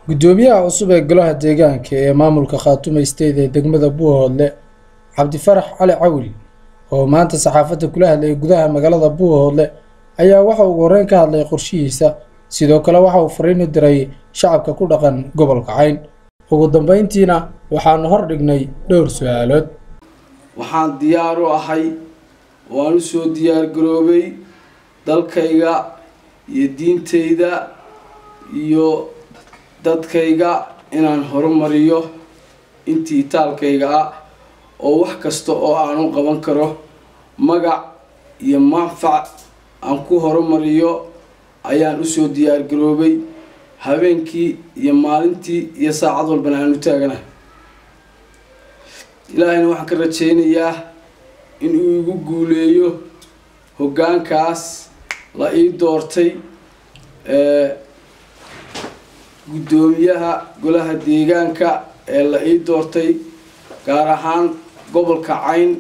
gudoomiyaha cusub ee golaha deegaanka ee maamulka Khaatumo State ee degmada Buuhoodle Cabdifarax Cali Cawli oo maanta saxaafadda kula hadlay gudaha magaalada Buuhoodle ayaa waxa uu horreyn ka hadlay qorshihiisa sidoo kale waxa uu fariin u diray shacabka ku dhaqan gobolka Cayn ugu dambeyntiina waxaan hor dhignay dhowr su'aalood waxaan diyaar u ahay waan soo diyaar garoobay dalkayga iyo diintayda iyo dadkayga inaan horumariyo intii taalkayga ah oo wax kasta oo aan u qaban karo magac iyo manfac aan ku horumariyo ayaan u soo diyaar garoobay habeenkii iyo maalintii iyo saacad walba aan u taaganahay ilaahayna waxaan ka rajaynayaa in uu igu guuleeyo hoggaankaas la ii doortay gudoomiyaha golaha deegaanka ee la ii doortay gaar ahaan gobolka Cayn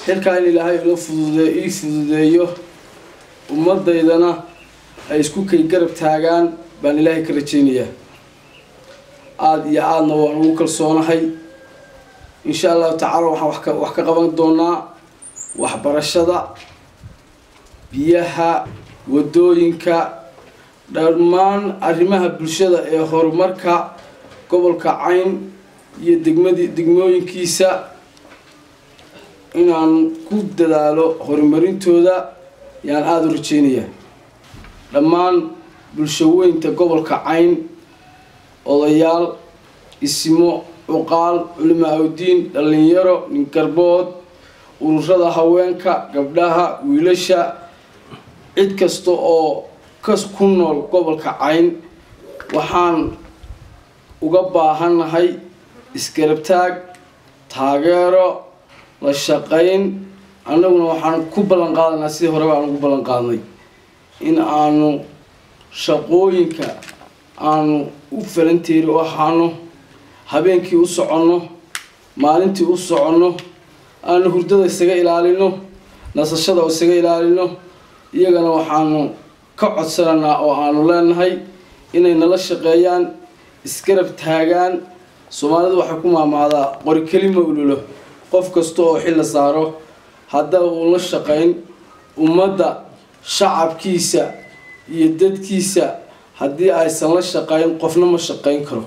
xilka in ilaahay uu fududeeyo ummadeydana ay isku kay garab taagaan baan ilaahay ka rajaynayaa aad iyo aadna waan ugu kalsoonahay insha Allah ta'ala waxaan wax ka qaban doonaa waxbarashada biyaha wadooyinka dhammaan arrimaha bulshada ee horumarka gobolka Cayn iyo degmooyinkiisa inaan ku dadaalo horumarintooda yaan aad u rajaynayaa dhammaan bulshooyinka gobolka Cayn odayaal isimo uqaal culimaa diin dhalinyaro ninkarbood ururada haweenka gabdhaha wiilasha cid kasta oo ku nool gobolka Cayn waxaan uga baahanahay isgarab taag taageero la shaqayn annaguna waxaan ku ballan qaadanaa sidii hore aan ugu ballan qaadnay in aanu shaqooyinka aanu u falanteeri oo ahaano habeenkii u soconno maalintii u soconno aanu hurdada isaga ilaalino nasashada isaga ilaalino iyagana waxaanu ka codsanaa oo aanu leenahay inay nala shaqeeyaan isgarab taagaan Soomaalidu waxay ku maamaadaa qori kelimo ululo qof kasta oo xil saaro haddii uu la shaqeyn ummadda shacabkiisa iyo dadkiisa haddii aysan la shaqeyn qofna ma shaqeyn karo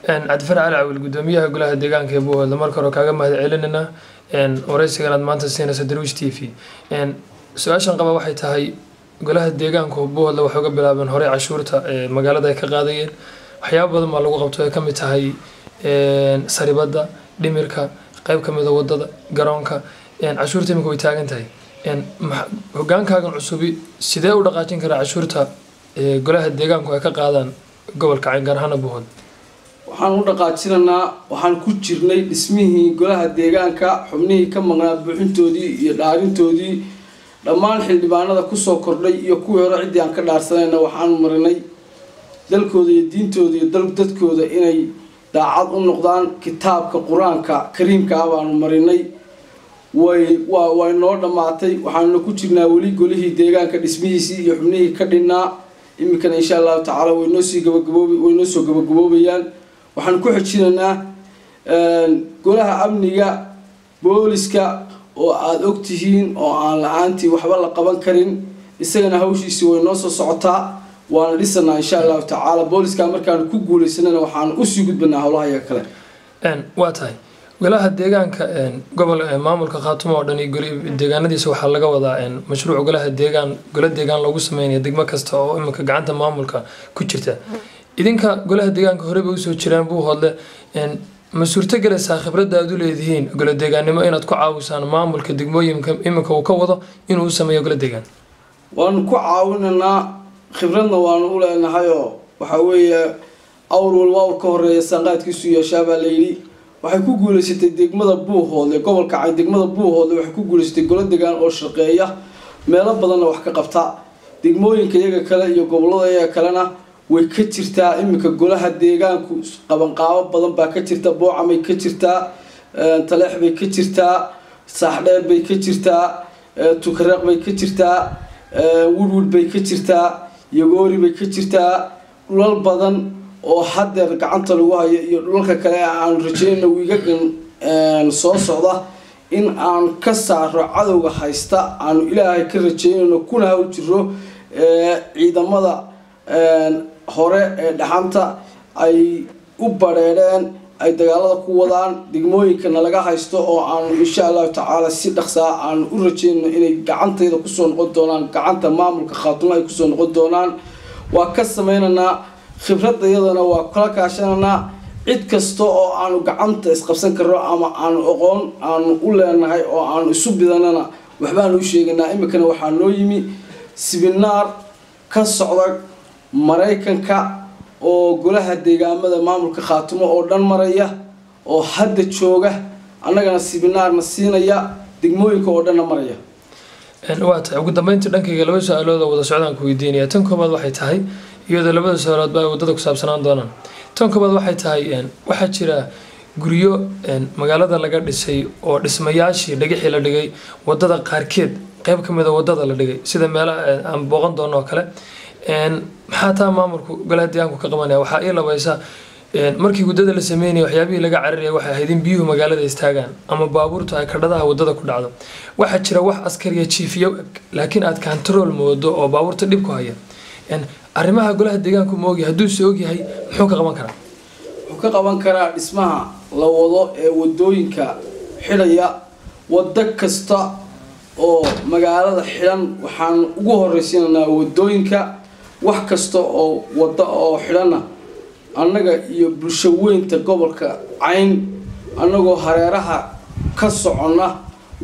Cabdifarax Cali Cawli gudoomiyaha golaha deegaanka ee Buuhoodle marka hore kaaga mahad celinayna wareysigan aad maanta siinayso Darwish TV su'aashan qaba waxay tahay golaha deegaanka Buuhoodle waxay uga bilaabeen hore cashuurta magaalada ay ka qaadayeen waxyaabo badan ma lagu qabto ay ka mid tahay saribada dhimirka qayb ka mid ah wadada garoonka cashuurta imika way taagan tahay hogaankaagan cusubi sidee u dhaqaajin karaa cashuurta golaha deegaanku ay ka qaadaan gobolka Cayn gaar ahaan Buuhoodle waxaan u dhaqaajinaa waxaan ku jirnay dhismihii golaha deegaanka xubnihii ka maqnaa buuxintoodii iyo dhaarintoodii dhammaan xildhibaanada ku soo kordhay iyo kuwii hore cidii aan ka dhaarsanayna waxaan marinay dalkooda iyo diintooda iyo dadkooda inay daacad u noqdaan kitaabka quraanka kariimka ah baan marinay way noo dhamaatay waxaan ku jirnaa wali golihii deegaanka dhismihiisii iyo xubnihii ka dhinaa imikana insha Allah ta'ala way noo soo gabagaboobayaan waxaan ku xijinaa golaha amniga booliska oo aad ogtihiin oo aan la'aantii waxba la qaban karin isagana hawshiisa way noo soo socotaa waan dhisnaa insha Allah ta'ala booliska markaan ku guuleysanana waxaan u sii gudbinaa hawlaha kale waa tahay golaha deegaanka gobol maamulka Khaatumo oo dhan iyo deegaanadiisa waxa laga wadaa mashruuc golaha deegaan lagu sameeyo degmo kasta oo imika gacanta maamulka ku jirta idinka golaha deegaanka hore bay u soo jiraan Buuhoodle ma suurtagelaysaa khibradda aad u leedihiin golaha deegaannimo inaad ku caawisaan maamulka degmooyinka imika uu ka wado inuu sameeyo golaha deegaan waan ku caawinanaa khibradna waan u leenahay oo waxa weeye awr walba ka horeeya sanqaadkiisu yeeshaa baa la yiri waxay ku guuleysatay degmada Buuhoodle gobolka Cayn degmada Buuhoodle waxay ku guuleysatay golaha deegaan oo shaqeeya meelo badan wax ka qabta degmooyinka iyaga kale iyo gobolada iyaga kalena way ka jirtaa imika golaha deegaanku qaban qaabo badan baa ka jirta boocamay ka jirtaa taleex bay ka jirtaa saaxdheer bay ka jirtaa tukareeq bay ka jirtaa wurwud bay ka jirtaa يقولي بكتيرتا dhulal badan oo haddeer gacanta lagu hayo iyo dhulalka kale aan rajeynayno wiigagan soo socda in aan ka saaro cadowga haysta aanu ilaahay ka rajeynayno kuna hawl jiro ciidamada hore ee dhaxanta ay u bareereen ay dagaalada ku wadaan degmooyinkana laga haysto oo aanu insha allahu tacaala si dhaqsaa aanu u rajeynayno inay gacantayda kusoo noqon doonaan gacanta maamulka khaatumo ay kusoo noqon doonaan waa ka sameynaynaa khibradda iyadana waa kala kaashanaynaa cid kasta oo aanu gacanta isqabsan karno ama aanu aqoon aanu u leenahay oo aanu isu bidanana waxbaanu u sheegaynaa iminkana waxaa noo yimi sibinaar ka socda Mareykanka oo golaha deegaamada maamulka khaatumo oo dhan maraya oo hadda jooga annagana sibinaarna siinaya degmooyinka oo dhan maraya waata ugu dambeyntii dhankayga laba su'aalood oo wada socdaan ku weydiinaya tan koobaad waxay tahay iyadoo labada su'aalood baa wadada ku saabsanaan doonaan tan koobaad waxay tahay waxaa jira guryo magaalada laga dhisay oo dhismayaashii dhagaxii la dhigay wadada qaarkeed qayb ka mid ah wadada la dhigay sida meelaha aan booqan doono oo kale maxaa taa maamulku golaha deegaanku ka qabanaya waxaa ii labaysa markii wadada la sameynayay waxyaabihii laga cararayay waxay ahayd in biyuhu magaalada istaagaan ama baabuurtu ay kadhadaha wadada ku dhacdo waxaa jira wax askariya jiifiyo laakiin aad control moodo oo baabuurta dhib ku haya arrimaha golaha deegaanku ma ogyahay hadduu soo ogyahay muxuu ka qaban karaa wuxuu ka qaban karaa dhismaha la wado ee wadooyinka xidhaya wado kasta oo magaalada xidhan waxaan ugu horeysiinaynaa wadooyinka wax kasta oo wada oo xidhana annaga iyo bulsho weynta gobolka Cayn annagoo hareeraha ka socona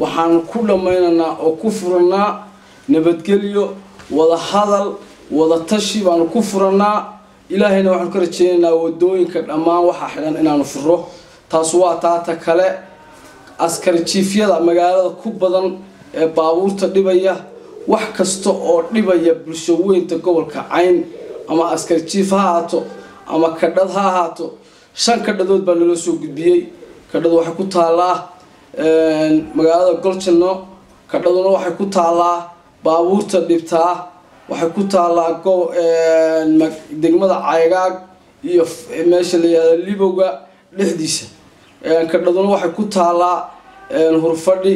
waxaan ku dhameynaynaa oo ku furanaa nabadgelyo wada hadal wada tashi baan ku furanaa ilaahayna waxaan ka rajeynaynaa wadooyinka dhammaan waxa xidhan inaanu furo taas waa taata kale askari jiifyada magaalada ku badan ee baabuurta dhibaya wax kasta oo dhibaya bulsho weynta gobolka Cayn ama askari jiif ha ahaato ama kadhad ha ahaato 5 kadhadood baa nala soo gudbiyay kadhad waxay ku taalaa magaalada Golchano kadhaduna waxay ku taalaa baabuurta dhibtaa waxay ku taalaa degmada Caygaag iyo meesha la yiraahdo Libowga dhexdiisa kadhaduna waxay ku taalaa Hurfadhi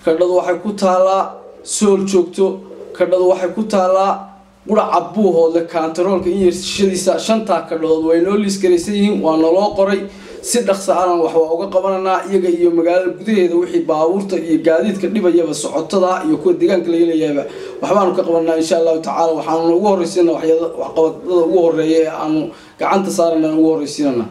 kadhadu waxay ku taalaa Sool joogto kadhadu waxay ku taalaa quraca Buuhoodle kantaroolka in yeeshadiisa 5 kadhadood way noo liiskareysan yihiin waa naloo qoray si dhaqso ah wax uga qabananaa iyaga iyo magaalada gudaheeda wixii baabuurta iyo gaadiidka dhibayaba socotada iyo kuwa deegaanka la yeelayaba waxbaanu ka qabanaa insha Allah tacaala waxaanu ugu horeysiinaa wax qabadada ugu horeeya aanu gacanta saarnaa ugu horeysiinaa